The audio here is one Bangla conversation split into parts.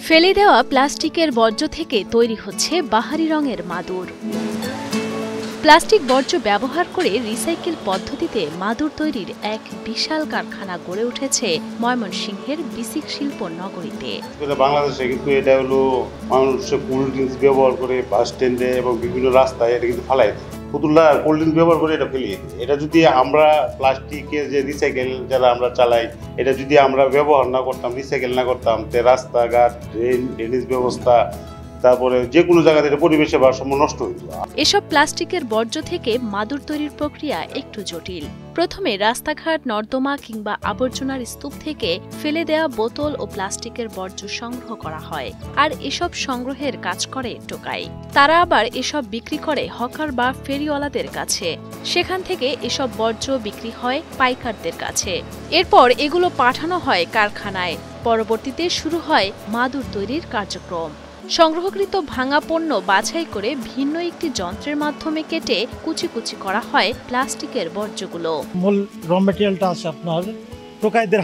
ফেলে দেওয়া প্লাস্টিকের বর্জ্য থেকে তৈরি হচ্ছে বাহারি রঙের মাদুর। প্লাস্টিক বর্জ্য ব্যবহার করে রিসাইকেল পদ্ধতিতে মাদুর তৈরির এক বিশাল কারখানা গড়ে উঠেছে ময়মনসিংহের বিসিক শিল্প নগরীতে। বাংলাদেশে কিন্তু এটা হলো মানুষ কোল্ড ড্রিঙ্কস ব্যবহার করে বাস স্ট্যান্ডে এবং বিভিন্ন রাস্তায় এটা কিন্তু ফালাই দেয়। পুতুলরা কোল্ড ড্রিঙ্কস ব্যবহার করে এটা ফেলিয়ে দেয়। এটা যদি আমরা প্লাস্টিকের যে রিসাইকেল যারা আমরা চালাই, এটা যদি আমরা ব্যবহার না করতাম, রিসাইকেল না করতাম, তে রাস্তাঘাট, ড্রেনেজ ব্যবস্থা, তারপরে যে কোনো জায়গাতে পরিবেশের ভারসাম্য নষ্ট হইত। এসব প্লাস্টিকের বর্জ্য থেকে মাদুর তৈরির প্রক্রিয়া একটু জটিল। প্রথমে রাস্তাঘাট, নর্দমা কিংবা আবর্জনার স্তূপ থেকে ফেলে দেওয়া বোতল ও প্লাস্টিকের বর্জ্য সংগ্রহ করা হয়, আর এসব সংগ্রহের কাজ করে টোকাই। তারা আবার এসব বিক্রি করে হকার বা ফেরিওয়ালাদের কাছে। সেখান থেকে এসব বর্জ্য বিক্রি হয় পাইকারদের কাছে। এরপর এগুলো পাঠানো হয় কারখানায়। পরবর্তীতে শুরু হয় মাদুর তৈরির কার্যক্রম। সংগ্রহকৃত ভাঙা পণ্য বাছাই করে ভিন্ন একটি যন্ত্রের মাধ্যমে কেটে কুচি কুচি করা হয় প্লাস্টিকের বর্জ্যগুলো। মূল র মেটেরিয়ালটা আছে আপনার টোকাইদের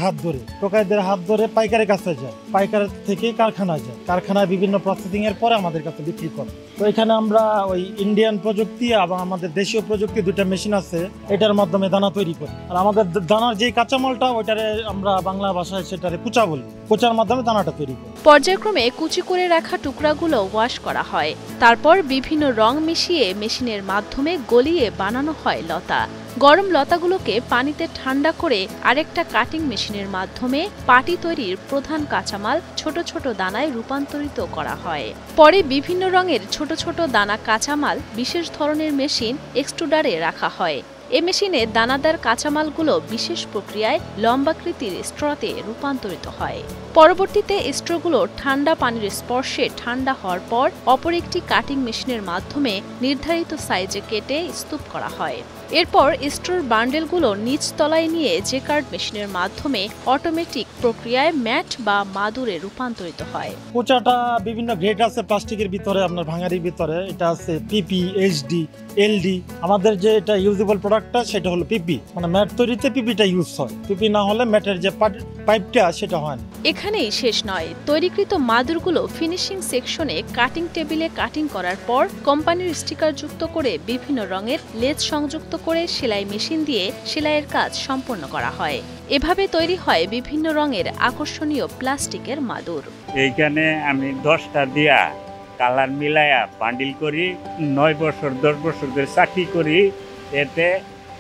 হাত ধরে পাইকারের কাছে যায়, পাইকার থেকে কারখানায় যায়, কারখানায় বিভিন্ন প্রসেসিং এর পরে আমাদের কাছে বিক্রি করে। তো এখানে আমরা ওই ইন্ডিয়ান প্রযুক্তি এবং আমাদের দেশীয় প্রযুক্তি দুইটা মেশিন আছে, এটার মাধ্যমে দানা তৈরি করি। আর আমাদের দানার যে কাঁচামালটা ওইটারে আমরা বাংলা ভাষায় সেটারে কুচা বলি, কুচার মাধ্যমে দানাটা তৈরি করি। পর্যায়ক্রমে কুচি করে রাখা টুকরাগুলো ওয়াশ করা হয়। তারপর বিভিন্ন রং মিশিয়ে মেশিনের মাধ্যমে গলিয়ে বানানো হয় লতা। গরম লতাগুলোকে পানিতে ঠান্ডা করে আরেকটা কাটিং মেশিনের মাধ্যমে পাটি তৈরির প্রধান কাঁচামাল ছোট ছোট দানায় রূপান্তরিত করা হয়। পরে বিভিন্ন রঙের ছোট ছোট দানা কাঁচামাল বিশেষ ধরনের মেশিন এক্সট্রুডারে রাখা হয়। এ মেশিনে দানাদার কাঁচামালগুলো বিশেষ প্রক্রিয়ায় লম্বাকৃতির স্ট্রতে রূপান্তরিত হয়। পরবর্তীতে স্ট্রগুলো ঠান্ডা পানির স্পর্শে ঠান্ডা হওয়ার পর অপর একটি কাটিং মেশিনের মাধ্যমে নির্ধারিত সাইজে কেটে স্তূপ করা হয়। এরপর স্ট্রোর বান্ডেলগুলো নিচ তলায় নিয়ে যে কার্ড মেশিনের মাধ্যমে অটোমেটিক প্রক্রিয়ায় ম্যাট বা মাদুরে রূপান্তরিত হয়। কুচাটা বিভিন্ন গ্রেড আছে প্লাস্টিকের ভিতরে, আপনার ভাঙারির ভিতরে এটা আছে পিপি, এইচডি, এলডি। আমাদের যে এটা ইউজেবল প্রোডাক্টটা সেটা হলো পিপি, মানে ম্যাট তৈরিতে পিপিটা ইউজ হয়। পিপি না হলে ম্যাটের যে পাইপটা সেটা হয় না। এখানেই শেষ নয়, তৈরিকৃত মাদুরগুলো ফিনিশিং সেকশনে কাটিং টেবিলে কাটিং করার পর কোম্পানির স্টিকার যুক্ত করে বিভিন্ন রঙের লেজ সংযুক্ত করে সেলাই মেশিন দিয়ে সেলাইয়ের কাজ সম্পন্ন করা হয়। এভাবে তৈরি হয় বিভিন্ন রঙের আকর্ষণীয় প্লাস্টিকের মাদুর। এইখানে আমি 10টা দিয়া কালার মিলায়া বান্ডিল করি, 9 বছর 10 বছর ধরে চাকরি করি। এতে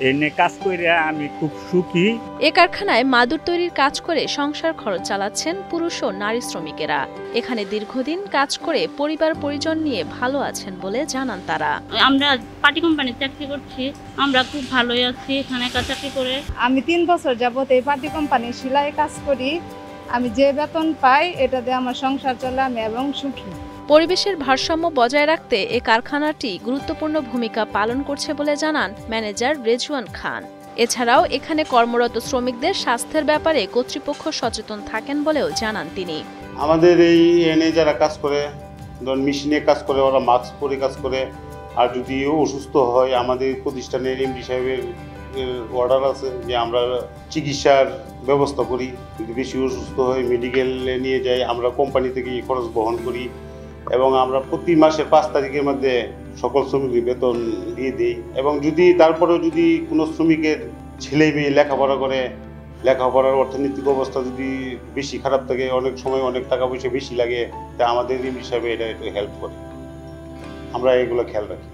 এনে কাজ করে আমি খুব সুখী। এ কারখানায় মাদুর তৈরির কাজ করে সংসার খরচ চালাচ্ছেন পুরুষ ও নারী শ্রমিকেরা। এখানে দীর্ঘদিন কাজ করে পরিবার পরিজন নিয়ে ভালো আছেন বলে জানান তারা। আমরা পার্টি কোম্পানিতে চাকরি করছি, আমরা খুব ভালোই আছি এখানে চাকরি করে। আমি 3 বছর যাবত এই পার্টি কোম্পানির সেলাই কাজ করি। আমি যে বেতন পাই এটা দিয়ে আমার সংসার চলে, আমি এবং সুখী। পরিবেশের ভারসাম্য বজায় রাখতে এ কারখানাটি গুরুত্বপূর্ণ ভূমিকা পালন করছে বলে জানান ম্যানেজার রেজওয়ান খান। এছাড়াও এখানে কর্মরত শ্রমিকদের স্বাস্থ্যের ব্যাপারে কর্তৃপক্ষ সচেতন থাকেন বলেও জানান তিনি। আমাদের এই এনে যারা কাজ করে, ধরুন মেশিনে কাজ করে, ওরা মাস্ক পরে কাজ করে। আর যদি অসুস্থ হয়, আমাদের প্রতিষ্ঠানের এমডি সাহেবের অর্ডার আছে যে আমরা চিকিৎসার ব্যবস্থা করি। যদি বেশি অসুস্থ হয় মেডিকেলে নিয়ে যাই, আমরা কোম্পানি থেকে খরচ বহন করি এবং আমরা প্রতি মাসের 5 তারিখের মধ্যে সকল শ্রমিকের বেতন দিয়ে দিই। এবং যদি তারপরেও যদি কোনো শ্রমিকের ছেলে মেয়ে লেখাপড়া করে, লেখাপড়ার অর্থনৈতিক অবস্থা যদি বেশি খারাপ থাকে, অনেক সময় অনেক টাকা পয়সা বেশি লাগে, তা আমাদের এমডি সাহেব এটা একটু হেল্প করে। আমরা এগুলো খেয়াল রাখি।